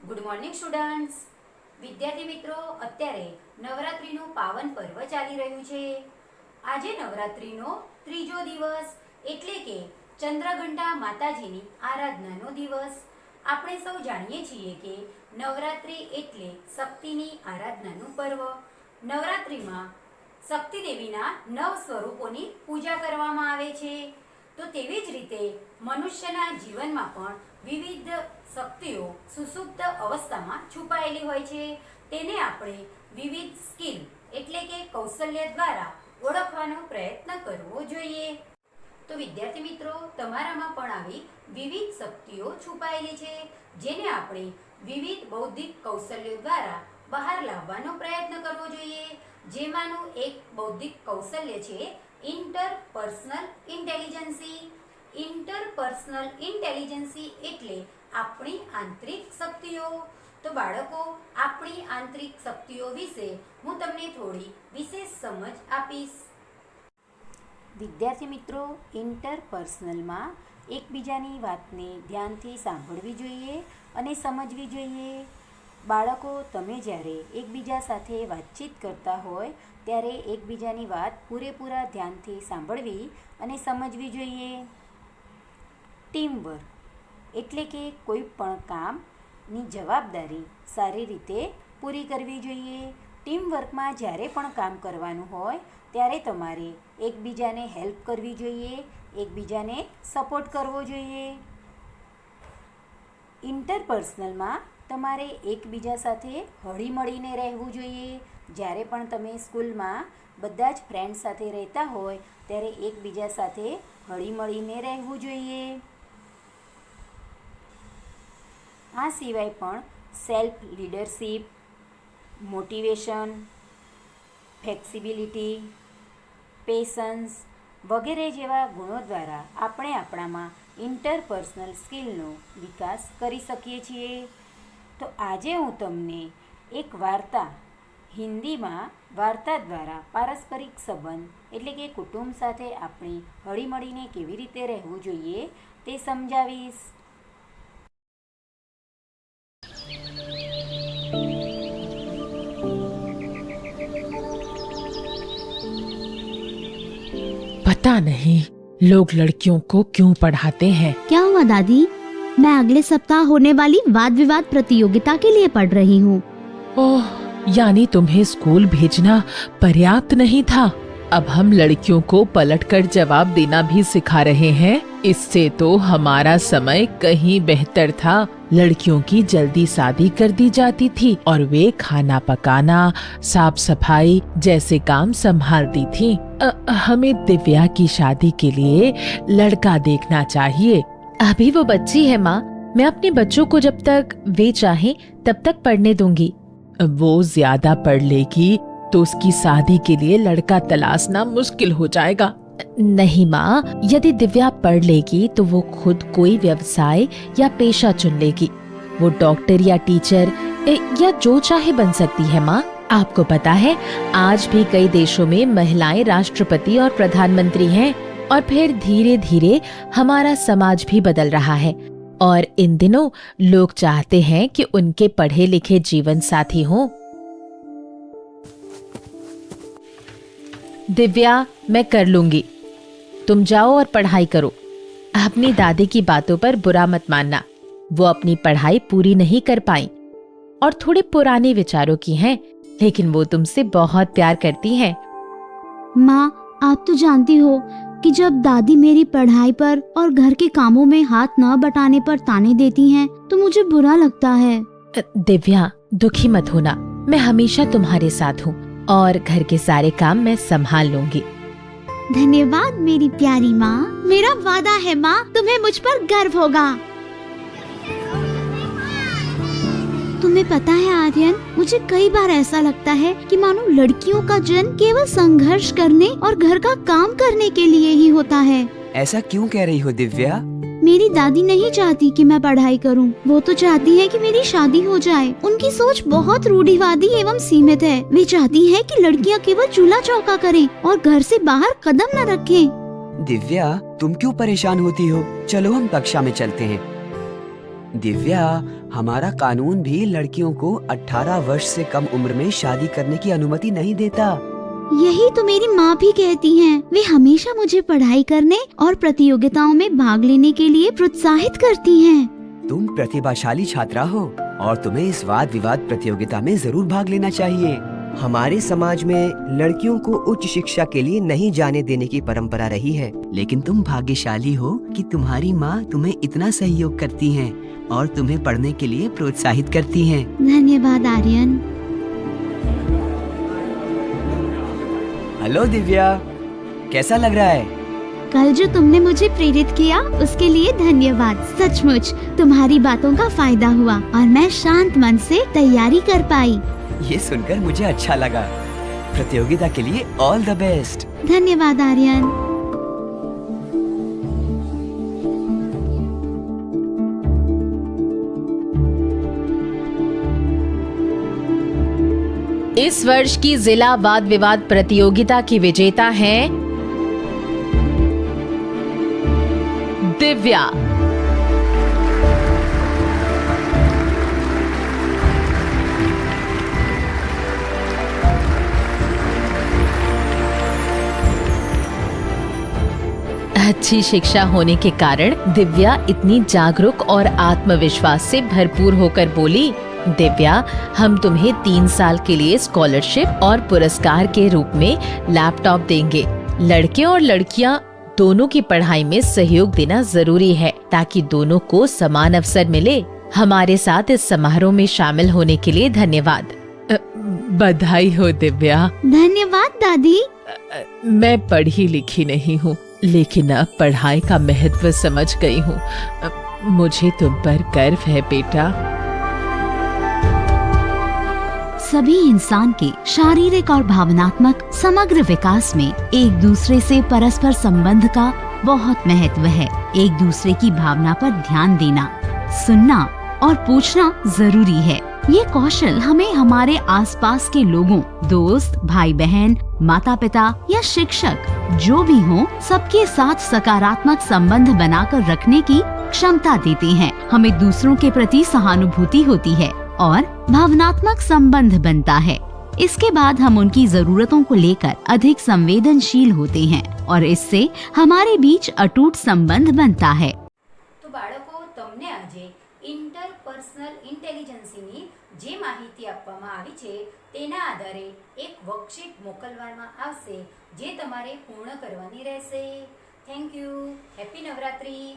Good morning students. વિદ્યાર્થી મિત્રો, અત્યારે નવરાત્રિનું પાવન પર્વ ચાલી રહ્યું છે. આજે નવરાત્રિનો ત્રીજો દિવસ એટલે કે ચંદ્રઘંટા માતાજીની આરાધનાનો દિવસ. આપણે સૌ જાણીએ છીએ કે નવરાત્રિ એટલે શક્તિની આરાધનાનું પર્વ. નવરાત્રિમાં શક્તિ દેવીના 9 સ્વરૂપોની પૂજા કરવામાં આવે છે. તો તેવી જ રીતે મનુષ્યના જીવનમાં પણ વિવિધ શક્તિઓ સુસુપ્ત અવસ્થામાં છુપાયેલી હોય છે. તેને આપણે વિવિધ સ્કિલ એટલે કે કૌશલ્ય દ્વારા ઓળખવાનો પ્રયત્ન કરવો જોઈએ. તો વિદ્યાર્થી મિત્રો, તમારામાં પણ આવી વિવિધ શક્તિઓ છુપાયેલી છે, જેને આપણે વિવિધ બૌદ્ધિક કૌશલ્યો દ્વારા બહાર લાવવાનો પ્રયત્ન કરવો જોઈએ. જેમાંનું એક બૌદ્ધિક કૌશલ્ય છે ઇન્ટરપર્સનલ ઇન્ટેલિજન્સી. ઇન્ટરપર્સનલ ઇન્ટેલિજન્સી એટલે આપણી આંતરિક શક્તિઓ. તો બાળકો, આપણી આંતરિક શક્તિઓ વિશે હું તમને થોડી વિશેષ સમજ આપીશ. વિદ્યાર્થી મિત્રો, ઇન્ટરપર્સનલમાં એકબીજાની વાતને ધ્યાનથી સાંભળવી જોઈએ અને સમજવી જોઈએ. બાળકો, તમે જ્યારે એકબીજા સાથે વાતચીત કરતા હોય ત્યારે એકબીજાની વાત પૂરેપૂરા ધ્યાનથી સાંભળવી અને સમજવી જોઈએ. ટીમવર્ક એટલે કે કોઈ પણ કામની જવાબદારી સારી રીતે પૂરી કરવી જોઈએ. ટીમવર્કમાં જ્યારે પણ કામ કરવાનું હોય ત્યારે તમારે એકબીજાને હેલ્પ કરવી જોઈએ, એકબીજાને સપોર્ટ કરવો જોઈએ. ઇન્ટરપર્સનલમાં તમારે એકબીજા સાથે હળીમળીને રહેવું જોઈએ. જ્યારે પણ તમે સ્કૂલમાં બધા જ ફ્રેન્ડ સાથે રહેતા હોય ત્યારે એકબીજા સાથે હળીમળીને રહેવું જોઈએ. આ સિવાય પણ self leadership, motivation, flexibility, patience વગેરે જેવા ગુણો દ્વારા આપણે આપણામાં ઇન્ટરપર્સનલ સ્કિલનો વિકાસ કરી શકીએ છીએ. તો આજે હું તમને એક વાર્તા, હિન્દીમાં વાર્તા દ્વારા પારસ્પરિક સંબંધ એટલે કે કુટુંબ સાથે આપણે હળીમળીને કેવી રીતે રહેવું જોઈએ તે સમજાવીશ. पता नहीं लोग लड़कियों को क्यों पढ़ाते हैं। क्या हुआ दादी? मैं अगले सप्ताह होने वाली वाद विवाद प्रतियोगिता के लिए पढ़ रही हूँ। ओह, यानी तुम्हें स्कूल भेजना पर्याप्त नहीं था। अब हम लड़कियों को पलटकर जवाब देना भी सिखा रहे हैं। इससे तो हमारा समय कहीं बेहतर था। लड़कियों की जल्दी शादी कर दी जाती थी और वे खाना पकाना, साफ सफाई जैसे काम संभालती थी। हमें दिव्या की शादी के लिए लड़का देखना चाहिए। अभी वो बच्ची है माँ, मैं अपने बच्चों को जब तक वे चाहें तब तक पढ़ने दूंगी। वो ज्यादा पढ़ लेगी तो उसकी शादी के लिए लड़का तलाशना मुश्किल हो जाएगा। नहीं माँ, यदि दिव्या पढ़ लेगी तो वो खुद कोई व्यवसाय या पेशा चुन लेगी। वो डॉक्टर या टीचर या जो चाहे बन सकती है माँ। आपको पता है, आज भी कई देशों में महिलाएं राष्ट्रपति और प्रधानमंत्री हैं। और फिर धीरे धीरे हमारा समाज भी बदल रहा है और इन दिनों लोग चाहते हैं कि उनके पढ़े लिखे जीवन साथी हों। दिव्या, मैं कर लूंगी, तुम जाओ और पढ़ाई करो। अपनी दादी की बातों पर बुरा मत मानना, वो अपनी पढ़ाई पूरी नहीं कर पाई और थोड़े पुराने विचारों की हैं, लेकिन वो तुमसे बहुत प्यार करती हैं। माँ, आप तो जानती हो कि जब दादी मेरी पढ़ाई पर और घर के कामों में हाथ न बटाने पर ताने देती हैं, तो मुझे बुरा लगता है। दिव्या, दुखी मत होना, मैं हमेशा तुम्हारे साथ हूँ और घर के सारे काम मैं संभाल लूंगी। धन्यवाद मेरी प्यारी माँ। मेरा वादा है माँ, तुम्हें मुझ पर गर्व होगा। तुम्हें पता है आर्यन, मुझे कई बार ऐसा लगता है कि मानो लड़कियों का जन्म केवल संघर्ष करने और घर का काम करने के लिए ही होता है। ऐसा क्यों कह रही हो दिव्या? मेरी दादी नहीं चाहती कि मैं पढ़ाई करूं। वो तो चाहती है कि मेरी शादी हो जाए। उनकी सोच बहुत रूढ़िवादी एवं सीमित है। वे चाहती है कि लड़कियां केवल चूल्हा चौका करें और घर से बाहर कदम न रखें। दिव्या, तुम क्यों परेशान होती हो? चलो हम कक्षा में चलते हैं। दिव्या, हमारा कानून भी लड़कियों को 18 वर्ष से कम उम्र में शादी करने की अनुमति नहीं देता। यही तो मेरी माँ भी कहती हैं। वे हमेशा मुझे पढ़ाई करने और प्रतियोगिताओं में भाग लेने के लिए प्रोत्साहित करती हैं। तुम प्रतिभाशाली छात्रा हो और तुम्हें इस वाद विवाद प्रतियोगिता में जरूर भाग लेना चाहिए। हमारे समाज में लड़कियों को उच्च शिक्षा के लिए नहीं जाने देने की परंपरा रही है। लेकिन तुम भाग्यशाली हो कि तुम्हारी माँ तुम्हें इतना सहयोग करती हैं और तुम्हें पढ़ने के लिए प्रोत्साहित करती हैं। धन्यवाद आर्यन। हेलो दिव्या, कैसा लग रहा है? कल जो तुमने मुझे प्रेरित किया उसके लिए धन्यवाद। सचमुच तुम्हारी बातों का फायदा हुआ और मैं शांत मन से तैयारी कर पाई। ये सुनकर मुझे अच्छा लगा। प्रतियोगिता के लिए ऑल द बेस्ट। धन्यवाद आर्यन। इस वर्ष की जिला वाद विवाद प्रतियोगिता की विजेता है दिव्या। अच्छी शिक्षा होने के कारण दिव्या इतनी जागरूक और आत्मविश्वास से भरपूर होकर बोली, दिव्या, हम तुम्हें 3 साल के लिए स्कॉलरशिप और पुरस्कार के रूप में लैपटॉप देंगे। लड़के और लड़कियां दोनों की पढ़ाई में सहयोग देना जरूरी है ताकि दोनों को समान अवसर मिले। हमारे साथ इस समारोह में शामिल होने के लिए धन्यवाद। बधाई हो दिव्या। धन्यवाद दादी। मैं पढ़ी लिखी नहीं हूँ, लेकिन अब पढ़ाई का महत्व समझ गई हूँ। मुझे तुम पर गर्व है बेटा। सभी इंसान के शारीरिक और भावनात्मक समग्र विकास में एक दूसरे से परस्पर संबंध का बहुत महत्व है। एक दूसरे की भावना पर ध्यान देना, सुनना और पूछना जरूरी है। ये कौशल हमें हमारे आसपास के लोगों, दोस्त, भाई बहन, माता पिता या शिक्षक जो भी हों, सबके साथ सकारात्मक संबंध बनाकर रखने की क्षमता देते हैं। हमें दूसरों के प्रति सहानुभूति होती है और भावनात्मक संबंध बनता है। इसके बाद हम उनकी जरूरतों को लेकर अधिक संवेदनशील होते हैं और इससे हमारे बीच अटूट संबंध बनता है। તો બાળકો, તમને આજે ઇન્ટરપર્સનલ ઇન્ટેલિજન્સની જે માહિતી આપવામાં આવી છે તેના આધારે એક વર્કશીટ મોકલવામાં આવશે જે તમારે પૂર્ણ કરવાની રહેશે. Thank you. હેપી નવરાત્રી.